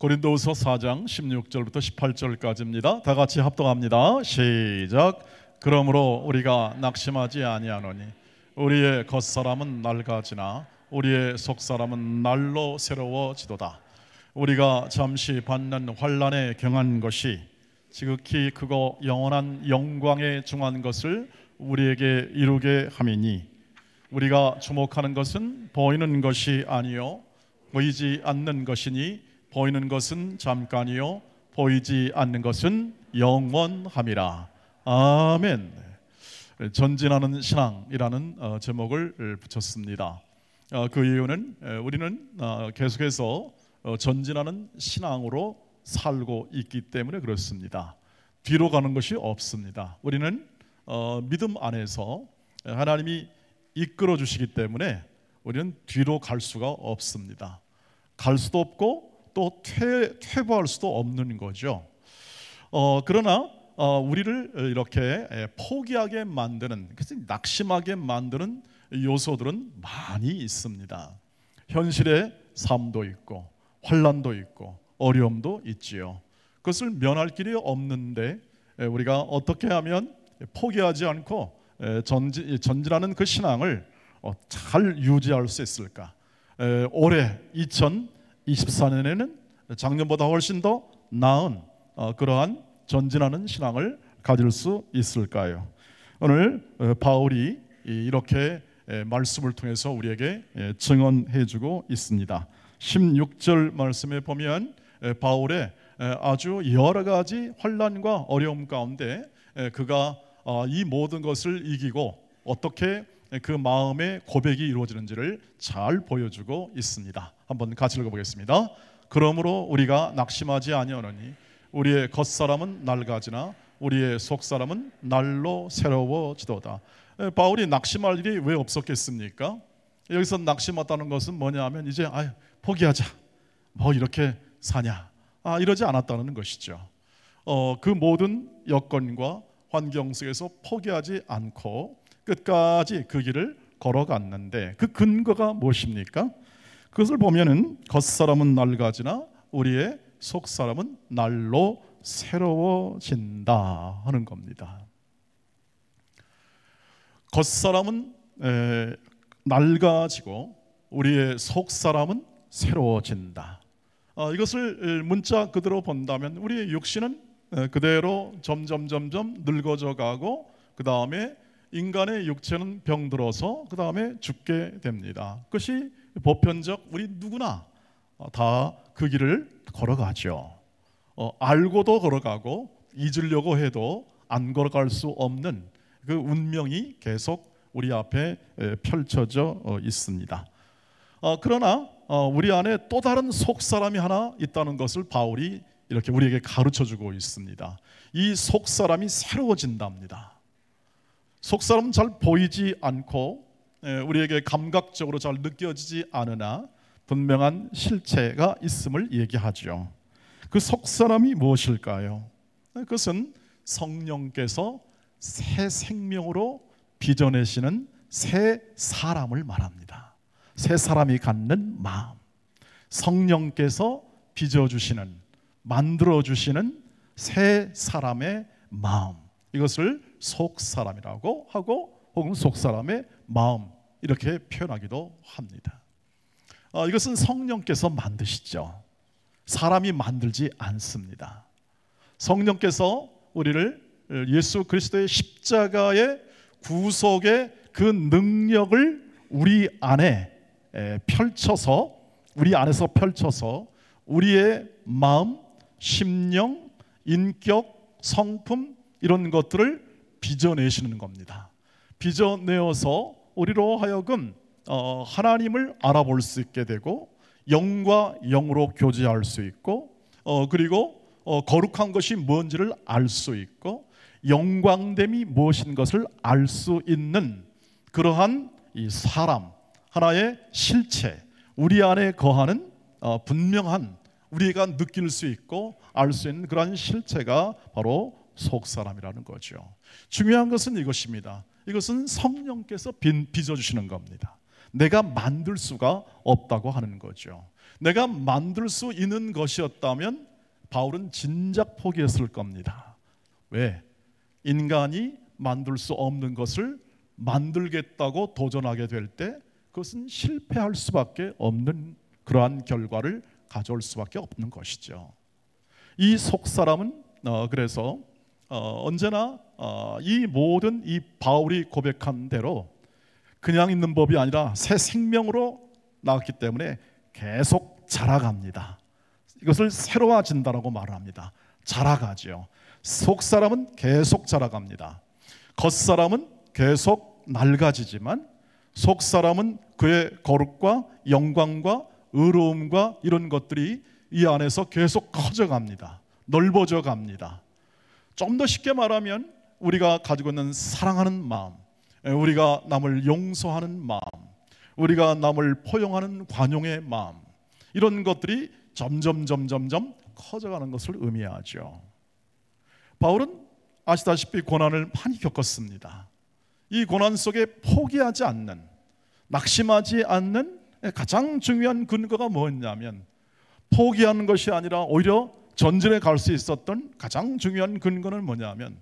고린도후서 4장 16절부터 18절까지입니다. 다 같이 합독합니다. 시작. 그러므로 우리가 낙심하지 아니하노니 우리의 겉사람은 낡아지나 우리의 속사람은 날로 새로워지도다. 우리가 잠시 받는 환난에 경한 것이 지극히 크고 영원한 영광에 중한 것을 우리에게 이루게 함이니 우리가 주목하는 것은 보이는 것이 아니요 보이지 않는 것이니 보이는 것은 잠깐이요 보이지 않는 것은 영원함이라. 아멘. 전진하는 신앙이라는 제목을 붙였습니다. 그 이유는 우리는 계속해서 전진하는 신앙으로 살고 있기 때문에 그렇습니다. 뒤로 가는 것이 없습니다. 우리는 믿음 안에서 하나님이 이끌어 주시기 때문에 우리는 뒤로 갈 수가 없습니다. 갈 수도 없고 또 퇴보할 수도 없는 거죠. 그러나 우리를 이렇게 포기하게 만드는, 낙심하게 만드는 요소들은 많이 있습니다. 현실의 삶도 있고 환난도 있고 어려움도 있지요. 그것을 면할 길이 없는데 우리가 어떻게 하면 포기하지 않고 전진하는 그 신앙을 잘 유지할 수 있을까? 올해 2024년에는 작년보다 훨씬 더 나은 그러한 전진하는 신앙을 가질 수 있을까요? 오늘 바울이 이렇게 말씀을 통해서 우리에게 증언해주고 있습니다. 16절 말씀에 보면 바울의 아주 여러 가지 환난과 어려움 가운데 그가 이 모든 것을 이기고 어떻게 그 마음의 고백이 이루어지는지를 잘 보여주고 있습니다. 한번 같이 읽어보겠습니다. 그러므로 우리가 낙심하지 아니하노니 우리의 겉사람은 낡아지나 우리의 속사람은 날로 새로워지도다. 바울이 낙심할 일이 왜 없었겠습니까? 여기서 낙심했다는 것은 뭐냐 하면 이제 포기하자, 뭐 이렇게 사냐, 이러지 않았다는 것이죠. 그 모든 여건과 환경 속에서 포기하지 않고 끝까지 그 길을 걸어갔는데 그 근거가 무엇입니까? 그것을 보면은 겉사람은 낡아지나 우리의 속사람은 날로 새로워진다 하는 겁니다. 겉사람은 낡아지고 우리의 속사람은 새로워진다. 이것을 문자 그대로 본다면 우리의 육신은 그대로 점점 늙어져 가고 그 다음에 인간의 육체는 병들어서 그 다음에 죽게 됩니다. 그것이 보편적 우리 누구나 다 그 길을 걸어가죠. 알고도 걸어가고 잊으려고 해도 안 걸어갈 수 없는 그 운명이 계속 우리 앞에 펼쳐져 있습니다. 그러나 우리 안에 또 다른 속사람이 하나 있다는 것을 바울이 이렇게 우리에게 가르쳐주고 있습니다. 이 속사람이 새로워진답니다. 속사람은 잘 보이지 않고 우리에게 감각적으로 잘 느껴지지 않으나 분명한 실체가 있음을 얘기하죠. 그 속사람이 무엇일까요? 그것은 성령께서 새 생명으로 빚어내시는 새 사람을 말합니다. 새 사람이 갖는 마음, 성령께서 빚어주시는, 만들어주시는 새 사람의 마음, 이것을 속사람이라고 하고 혹은 속사람의 마음 이렇게 표현하기도 합니다. 이것은 성령께서 만드시죠. 사람이 만들지 않습니다. 성령께서 우리를 예수 그리스도의 십자가의 구속의 그 능력을 우리 안에 펼쳐서 우리 안에서 펼쳐서 우리의 마음, 심령, 인격, 성품 이런 것들을 빚어내시는 겁니다. 빚어내어서 우리로 하여금 하나님을 알아볼 수 있게 되고 영과 영으로 교제할 수 있고 그리고 거룩한 것이 뭔지를 알 수 있고 영광됨이 무엇인 것을 알 수 있는 그러한 이 사람 하나의 실체, 우리 안에 거하는 분명한 우리가 느낄 수 있고 알 수 있는 그러한 실체가 바로 속사람이라는 거죠. 중요한 것은 이것입니다. 이것은 성령께서 빚어주시는 겁니다. 내가 만들 수가 없다고 하는 거죠. 내가 만들 수 있는 것이었다면 바울은 진작 포기했을 겁니다. 왜? 인간이 만들 수 없는 것을 만들겠다고 도전하게 될 때 그것은 실패할 수밖에 없는 그러한 결과를 가져올 수밖에 없는 것이죠. 이 속사람은 그래서 언제나 이 모든 이 바울이 고백한 대로 그냥 있는 법이 아니라 새 생명으로 나왔기 때문에 계속 자라갑니다. 이것을 새로워진다라고 말합니다. 자라가죠. 속사람은 계속 자라갑니다. 겉사람은 계속 낡아지지만 속사람은 그의 거룩과 영광과 의로움과 이런 것들이 이 안에서 계속 커져갑니다. 넓어져 갑니다. 좀 더 쉽게 말하면 우리가 가지고 있는 사랑하는 마음, 우리가 남을 용서하는 마음, 우리가 남을 포용하는 관용의 마음, 이런 것들이 점점 커져가는 것을 의미하죠. 바울은 아시다시피 고난을 많이 겪었습니다. 이 고난 속에 포기하지 않는, 낙심하지 않는 가장 중요한 근거가 뭐였냐면, 포기하는 것이 아니라 오히려 전진해 갈 수 있었던 가장 중요한 근거는 뭐냐면,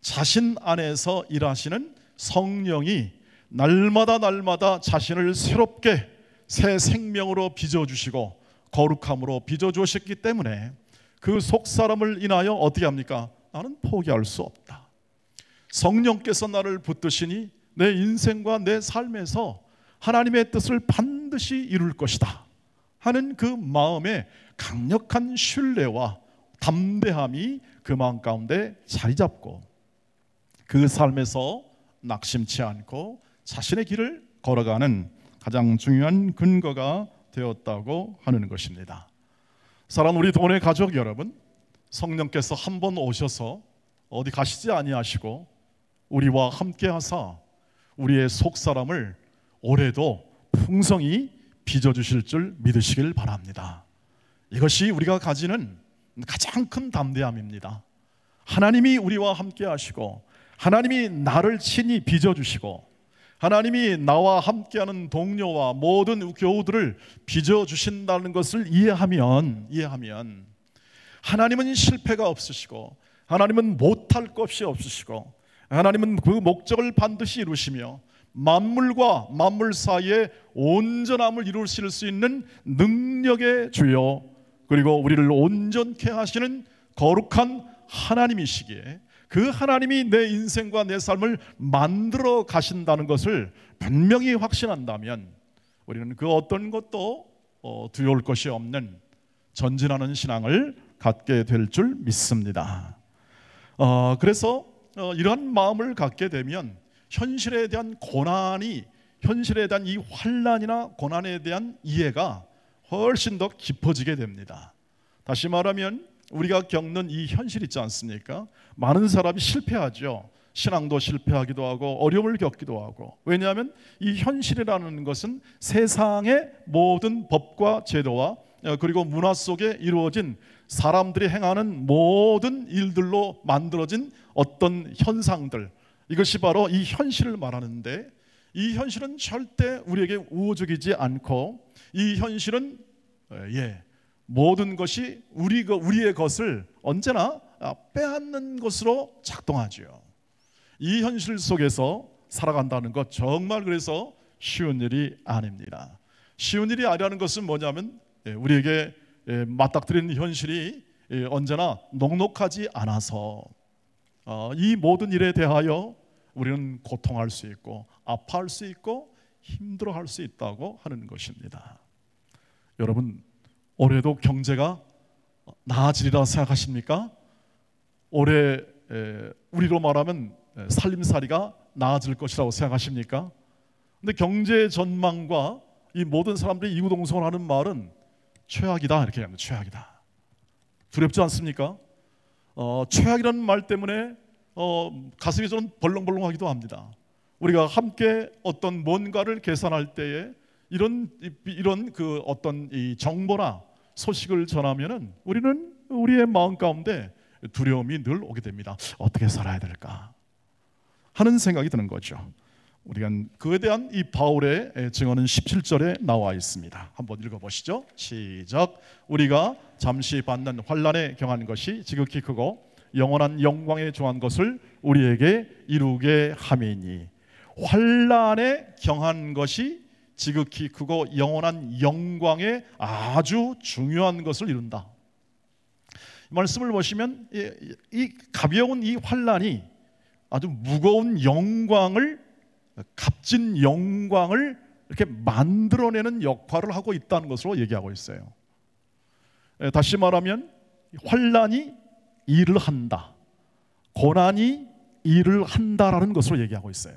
자신 안에서 일하시는 성령이 날마다 자신을 새롭게 새 생명으로 빚어주시고 거룩함으로 빚어주셨기 때문에 그 속사람을 인하여 어떻게 합니까? 나는 포기할 수 없다. 성령께서 나를 붙드시니 내 인생과 내 삶에서 하나님의 뜻을 반드시 이룰 것이다 하는 그 마음에 강력한 신뢰와 담대함이 그 마음 가운데 자리 잡고 그 삶에서 낙심치 않고 자신의 길을 걸어가는 가장 중요한 근거가 되었다고 하는 것입니다. 사랑하는 우리 도원의 가족 여러분, 성령께서 한 번 오셔서 어디 가시지 아니하시고 우리와 함께 하사 우리의 속사람을 올해도 풍성히 빚어주실 줄 믿으시길 바랍니다. 이것이 우리가 가지는 가장 큰 담대함입니다. 하나님이 우리와 함께 하시고 하나님이 나를 친히 빚어주시고 하나님이 나와 함께하는 동료와 모든 교우들을 빚어주신다는 것을 이해하면 하나님은 실패가 없으시고 하나님은 못할 것이 없으시고 하나님은 그 목적을 반드시 이루시며 만물과 만물 사이에 온전함을 이루실 수 있는 능력의 주여, 그리고 우리를 온전케 하시는 거룩한 하나님이시기에 그 하나님이 내 인생과 내 삶을 만들어 가신다는 것을 분명히 확신한다면 우리는 그 어떤 것도 두려울 것이 없는 전진하는 신앙을 갖게 될 줄 믿습니다. 그래서 이러한 마음을 갖게 되면 현실에 대한 고난이, 현실에 대한 이 환난이나 고난에 대한 이해가 훨씬 더 깊어지게 됩니다. 다시 말하면 우리가 겪는 이 현실 있지 않습니까? 많은 사람이 실패하죠. 신앙도 실패하기도 하고 어려움을 겪기도 하고. 왜냐하면 이 현실이라는 것은 세상의 모든 법과 제도와 그리고 문화 속에 이루어진 사람들이 행하는 모든 일들로 만들어진 어떤 현상들, 이것이 바로 이 현실을 말하는데, 이 현실은 절대 우리에게 우호적이지 않고 이 현실은 모든 것이 우리의 것을 언제나 빼앗는 것으로 작동하죠. 이 현실 속에서 살아간다는 것 정말 그래서 쉬운 일이 아닙니다. 쉬운 일이 아니라는 것은 뭐냐면 우리에게 맞닥뜨리는 현실이 언제나 녹록하지 않아서 이 모든 일에 대하여 우리는 고통할 수 있고 아파할 수 있고 힘들어할 수 있다고 하는 것입니다. 여러분, 올해도 경제가 나아지리라 생각하십니까? 올해 우리로 말하면 살림살이가 나아질 것이라고 생각하십니까? 근데 경제 전망과 이 모든 사람들이 이구동성을 하는 말은 최악이다 이렇게 합니다. 최악이다. 두렵지 않습니까? 최악이라는 말 때문에 가슴이 좀 벌렁벌렁하기도 합니다. 우리가 함께 어떤 뭔가를 계산할 때에 이런 그 어떤 이 정보나 소식을 전하면은 우리는 우리의 마음 가운데 두려움이 늘 오게 됩니다. 어떻게 살아야 될까 하는 생각이 드는 거죠. 우리가 그에 대한 이 바울의 증언은 17절에 나와 있습니다. 한번 읽어보시죠. 시작. 우리가 잠시 받는 환난에 경한 것이 지극히 크고 영원한 영광에 좋아한 것을 우리에게 이루게 함이니. 환난에 경한 것이 지극히 크고 영원한 영광에 아주 중요한 것을 이룬다. 이 말씀을 보시면 이 가벼운 이 환난이 아주 무거운 영광을, 값진 영광을 이렇게 만들어내는 역할을 하고 있다는 것으로 얘기하고 있어요. 다시 말하면 환난이 일을 한다, 고난이 일을 한다라는 것으로 얘기하고 있어요.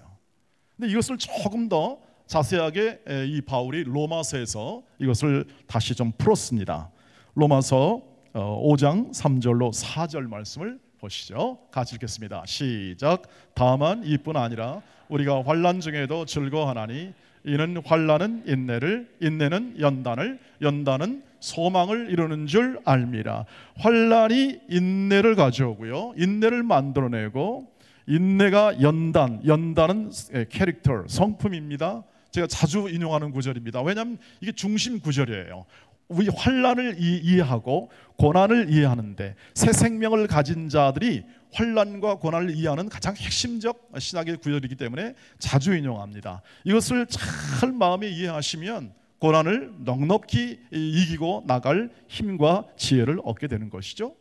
근데 이것을 조금 더 자세하게 이 바울이 로마서에서 이것을 다시 좀 풀었습니다. 로마서 5장 3절로 4절 말씀을 보시죠. 같이 읽겠습니다. 시작. 다만 이뿐 아니라 우리가 환난 중에도 즐거워하나니 이는 환난은 인내를, 인내는 연단을, 연단은 소망을 이루는 줄 알미라. 환난이 인내를 가져오고요, 인내를 만들어내고, 인내가 연단, 연단은 캐릭터, 성품입니다. 제가 자주 인용하는 구절입니다. 왜냐하면 이게 중심 구절이에요. 우리 환난을 이해하고 고난을 이해하는데, 새 생명을 가진 자들이 환난과 고난을 이해하는 가장 핵심적 신학의 구절이기 때문에 자주 인용합니다. 이것을 잘 마음에 이해하시면 고난을 넉넉히 이기고 나갈 힘과 지혜를 얻게 되는 것이죠.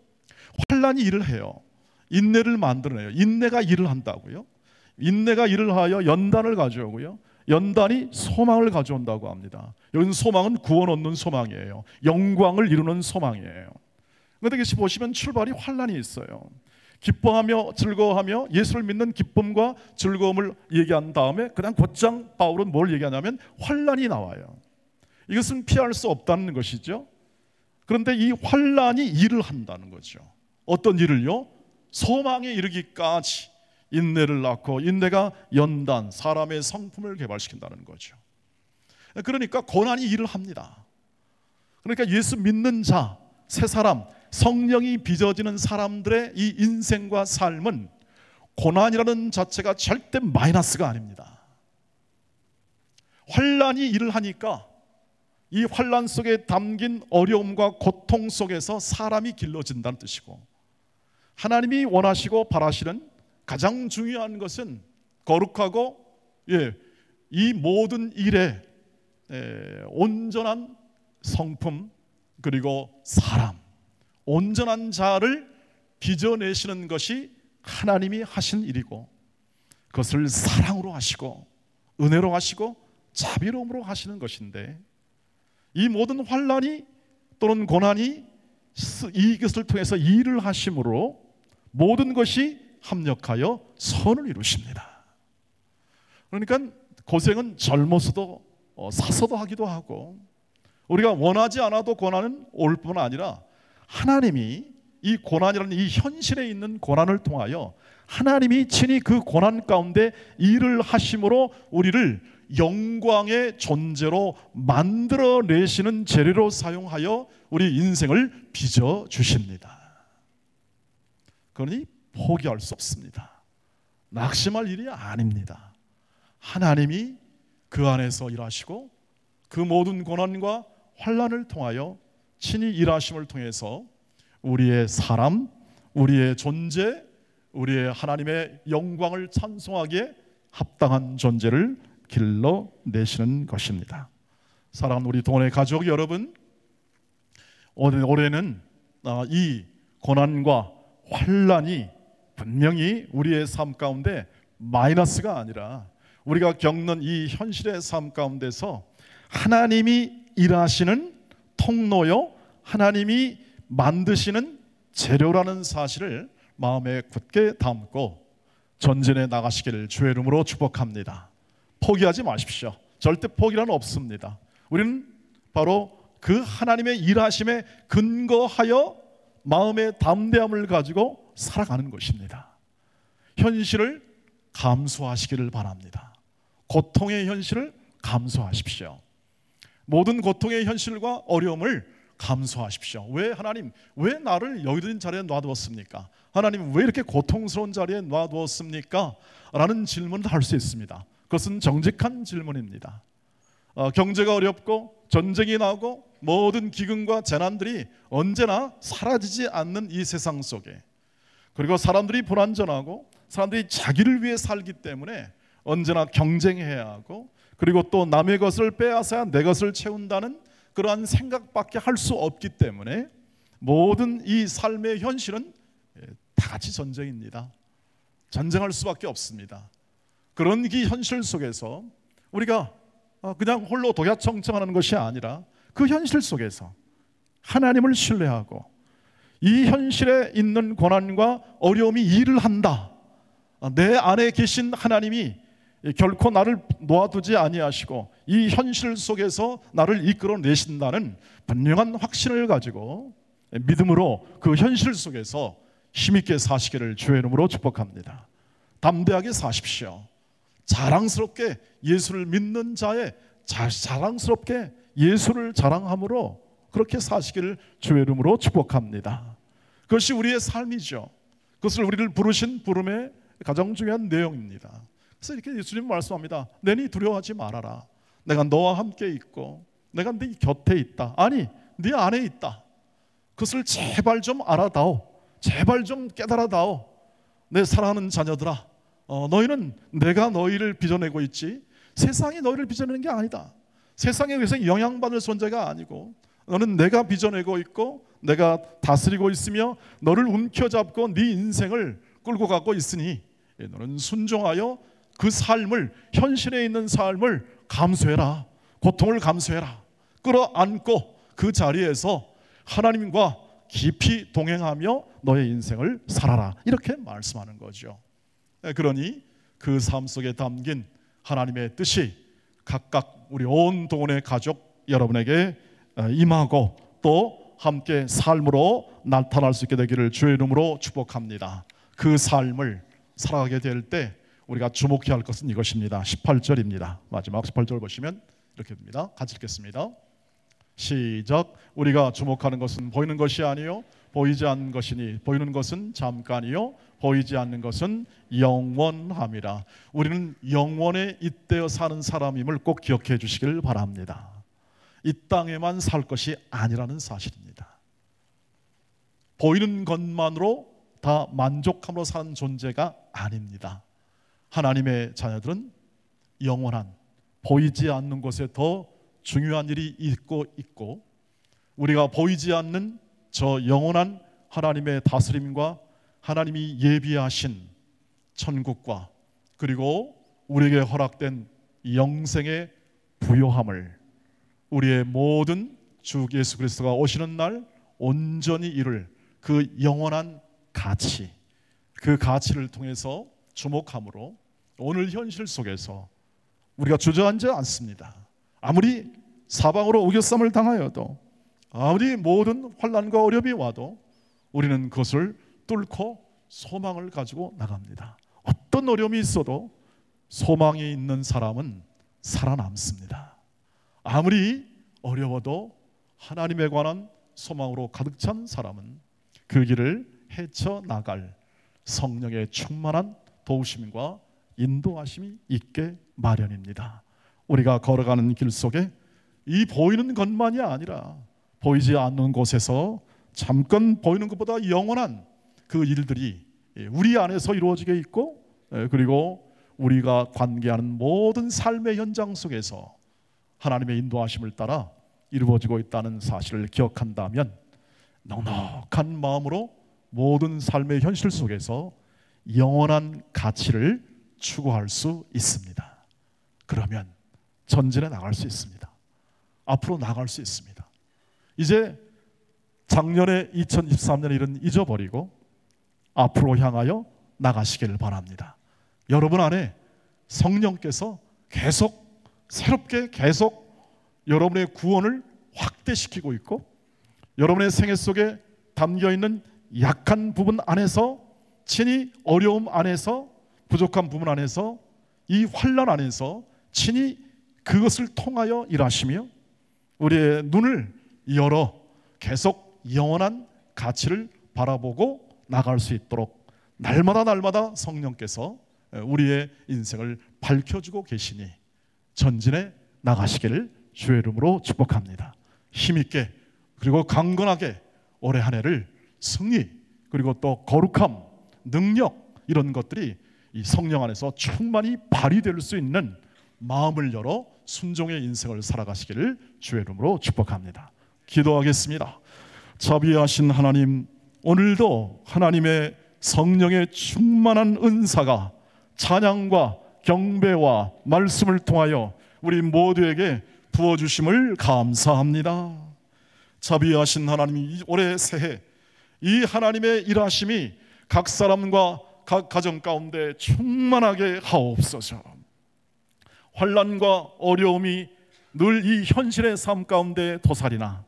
환난이 일을 해요. 인내를 만들어내요. 인내가 일을 한다고요. 인내가 일을 하여 연단을 가져오고요, 연단이 소망을 가져온다고 합니다. 여기는 소망은 구원 얻는 소망이에요. 영광을 이루는 소망이에요. 그런데 여기 보시면 출발이 환난이 있어요. 기뻐하며 즐거워하며 예수를 믿는 기쁨과 즐거움을 얘기한 다음에 그다음 곧장 바울은 뭘 얘기하냐면 환난이 나와요. 이것은 피할 수 없다는 것이죠. 그런데 이 환난이 일을 한다는 거죠. 어떤 일을요? 소망에 이르기까지 인내를 낳고, 인내가 연단, 사람의 성품을 개발시킨다는 거죠. 그러니까 고난이 일을 합니다. 그러니까 예수 믿는 자, 새 사람, 성령이 빚어지는 사람들의 이 인생과 삶은 고난이라는 자체가 절대 마이너스가 아닙니다. 환난이 일을 하니까 이 환난 속에 담긴 어려움과 고통 속에서 사람이 길러진다는 뜻이고, 하나님이 원하시고 바라시는 가장 중요한 것은 거룩하고 이 모든 일에 온전한 성품, 그리고 사람, 온전한 자를 빚어내시는 것이 하나님이 하신 일이고, 그것을 사랑으로 하시고 은혜로 하시고 자비로움으로 하시는 것인데, 이 모든 환난이 또는 고난이 이것을 통해서 일을 하심으로 모든 것이 합력하여 선을 이루십니다. 그러니까 고생은 젊어서도 사서도 하기도 하고, 우리가 원하지 않아도 고난은 올 뿐 아니라 하나님이 이 고난이라는 이 현실에 있는 고난을 통하여 하나님이 친히 그 고난 가운데 일을 하심으로 우리를 영광의 존재로 만들어내시는 재료로 사용하여 우리 인생을 빚어주십니다. 그러니 포기할 수 없습니다. 낙심할 일이 아닙니다. 하나님이 그 안에서 일하시고 그 모든 고난과 환난을 통하여 친히 일하심을 통해서 우리의 사람, 우리의 존재, 우리의 하나님의 영광을 찬송하기에 합당한 존재를 길러내시는 것입니다. 사랑하는 우리 동원의 가족 여러분, 올해는 이 고난과 환난이 분명히 우리의 삶 가운데 마이너스가 아니라 우리가 겪는 이 현실의 삶 가운데서 하나님이 일하시는 통로요, 하나님이 만드시는 재료라는 사실을 마음에 굳게 담고 전진해 나가시기를 주의 이름으로 축복합니다. 포기하지 마십시오. 절대 포기란 없습니다. 우리는 바로 그 하나님의 일하심에 근거하여 마음의 담대함을 가지고 살아가는 것입니다. 현실을 감수하시기를 바랍니다. 고통의 현실을 감수하십시오. 모든 고통의 현실과 어려움을 감수하십시오. 왜 하나님, 왜 나를 여기든 자리에 놔두었습니까? 하나님 왜 이렇게 고통스러운 자리에 놔두었습니까? 라는 질문을 할 수 있습니다. 그것은 정직한 질문입니다. 경제가 어렵고 전쟁이 나고 모든 기근과 재난들이 언제나 사라지지 않는 이 세상 속에, 그리고 사람들이 불완전하고 사람들이 자기를 위해 살기 때문에 언제나 경쟁해야 하고, 그리고 또 남의 것을 빼앗아야 내 것을 채운다는 그러한 생각밖에 할 수 없기 때문에 모든 이 삶의 현실은 다 같이 전쟁입니다. 전쟁할 수밖에 없습니다. 그런 이 현실 속에서 우리가 그냥 홀로 독야청청하는 것이 아니라 그 현실 속에서 하나님을 신뢰하고 이 현실에 있는 고난과 어려움이 일을 한다. 내 안에 계신 하나님이 결코 나를 놓아두지 아니하시고 이 현실 속에서 나를 이끌어내신다는 분명한 확신을 가지고 믿음으로 그 현실 속에서 힘있게 사시기를 주의 이름으로 축복합니다. 담대하게 사십시오. 자랑스럽게 예수를 믿는 자의 자랑스럽게 예수를 자랑함으로 그렇게 사시기를 주의 이름으로 축복합니다. 그것이 우리의 삶이죠. 그것을 우리를 부르신 부름의 가장 중요한 내용입니다. 그래서 이렇게 예수님 말씀합니다. 내니 두려워하지 말아라. 내가 너와 함께 있고 내가 네 곁에 있다. 아니, 네 안에 있다. 그것을 제발 좀 알아다오. 제발 좀 깨달아다오. 내 사랑하는 자녀들아, 너희는 내가 너희를 빚어내고 있지 세상이 너희를 빚어내는 게 아니다. 세상에 의해서 영향받을 존재가 아니고 너는 내가 빚어내고 있고 내가 다스리고 있으며 너를 움켜잡고 네 인생을 끌고 가고 있으니 너는 순종하여 그 삶을, 현실에 있는 삶을 감수해라. 고통을 감수해라. 끌어안고 그 자리에서 하나님과 깊이 동행하며 너의 인생을 살아라. 이렇게 말씀하는 거죠. 그러니 그 삶 속에 담긴 하나님의 뜻이 각각 우리 온 동원의 가족 여러분에게 임하고 또 함께 삶으로 나타날 수 있게 되기를 주의 이름으로 축복합니다. 그 삶을 살아가게 될 때 우리가 주목해야 할 것은 이것입니다. 18절입니다. 마지막 18절 보시면 이렇게 됩니다. 같이 읽겠습니다. 시작. 우리가 주목하는 것은 보이는 것이 아니요 보이지 않는 것이니 보이는 것은 잠깐이요 보이지 않는 것은 영원함이라. 우리는 영원에 잇대어 사는 사람임을 꼭 기억해 주시길 바랍니다. 이 땅에만 살 것이 아니라는 사실입니다. 보이는 것만으로 다 만족함으로 사는 존재가 아닙니다. 하나님의 자녀들은 영원한 보이지 않는 곳에 더 중요한 일이 있고 우리가 보이지 않는 저 영원한 하나님의 다스림과 하나님이 예비하신 천국과 그리고 우리에게 허락된 영생의 부요함을 우리의 모든 주 예수 그리스도가 오시는 날 온전히 이룰 그 영원한 가치, 그 가치를 통해서 주목함으로 오늘 현실 속에서 우리가 주저앉지 않습니다. 아무리 사방으로 우겨쌈을 당하여도 아무리 모든 환난과 어려움이 와도 우리는 그것을 뚫고 소망을 가지고 나갑니다. 어떤 어려움이 있어도 소망이 있는 사람은 살아남습니다. 아무리 어려워도 하나님에 관한 소망으로 가득 찬 사람은 그 길을 헤쳐나갈 성령의 충만한 도우심과 인도하심이 있게 마련입니다. 우리가 걸어가는 길 속에 이 보이는 것만이 아니라 보이지 않는 곳에서 잠깐 보이는 것보다 영원한 그 일들이 우리 안에서 이루어지게 있고 그리고 우리가 관계하는 모든 삶의 현장 속에서 하나님의 인도하심을 따라 이루어지고 있다는 사실을 기억한다면 넉넉한 마음으로 모든 삶의 현실 속에서 영원한 가치를 추구할 수 있습니다. 그러면 전진해 나갈 수 있습니다. 앞으로 나갈 수 있습니다. 이제 작년에 2023년 일은 잊어버리고 앞으로 향하여 나가시길 바랍니다. 여러분 안에 성령께서 계속 새롭게 계속 여러분의 구원을 확대시키고 있고 여러분의 생애 속에 담겨있는 약한 부분 안에서 친히 어려움 안에서 부족한 부분 안에서 이 환난 안에서 친히 그것을 통하여 일하시며 우리의 눈을 열어 계속 영원한 가치를 바라보고 나갈 수 있도록 날마다 성령께서 우리의 인생을 밝혀주고 계시니 전진해 나가시기를 주의 이름으로 축복합니다. 힘있게 그리고 강건하게 올해 한 해를 승리 그리고 또 거룩함, 능력 이런 것들이 이 성령 안에서 충만히 발휘될 수 있는 마음을 열어 순종의 인생을 살아가시기를 주의 이름으로 축복합니다. 기도하겠습니다. 자비하신 하나님, 오늘도 하나님의 성령의 충만한 은사가 찬양과 경배와 말씀을 통하여 우리 모두에게 부어주심을 감사합니다. 자비하신 하나님, 올해 새해 이 하나님의 일하심이 각 사람과 각 가정 가운데 충만하게 하옵소서. 환난과 어려움이 늘 이 현실의 삶 가운데 도사리나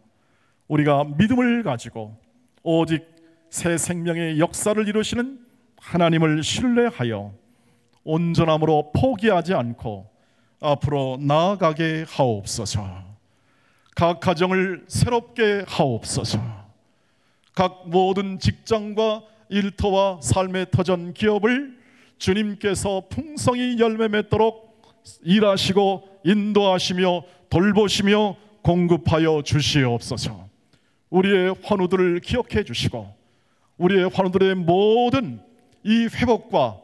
우리가 믿음을 가지고 오직 새 생명의 역사를 이루시는 하나님을 신뢰하여 온전함으로 포기하지 않고 앞으로 나아가게 하옵소서. 각 가정을 새롭게 하옵소서. 각 모든 직장과 일터와 삶의 터전 기업을 주님께서 풍성히 열매 맺도록 일하시고 인도하시며 돌보시며 공급하여 주시옵소서. 우리의 환우들을 기억해 주시고 우리의 환우들의 모든 이 회복과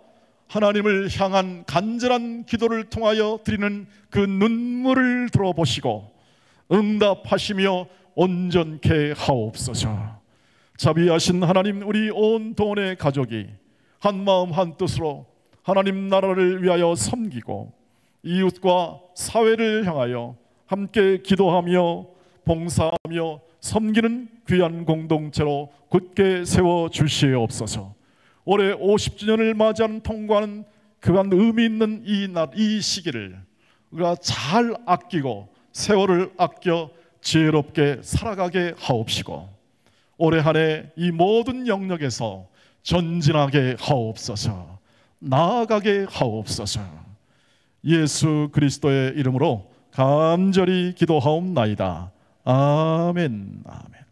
하나님을 향한 간절한 기도를 통하여 드리는 그 눈물을 들어보시고 응답하시며 온전케 하옵소서. 자비하신 하나님, 우리 온 도원의 가족이 한마음 한뜻으로 하나님 나라를 위하여 섬기고 이웃과 사회를 향하여 함께 기도하며 봉사하며 섬기는 귀한 공동체로 굳게 세워주시옵소서. 올해 50주년을 맞이하는 통과하는 그간 의미 있는 이 시기를 우리가 잘 아끼고 세월을 아껴 지혜롭게 살아가게 하옵시고 올해 한 해 이 모든 영역에서 전진하게 하옵소서. 나아가게 하옵소서. 예수 그리스도의 이름으로 간절히 기도하옵나이다. 아멘. 아멘.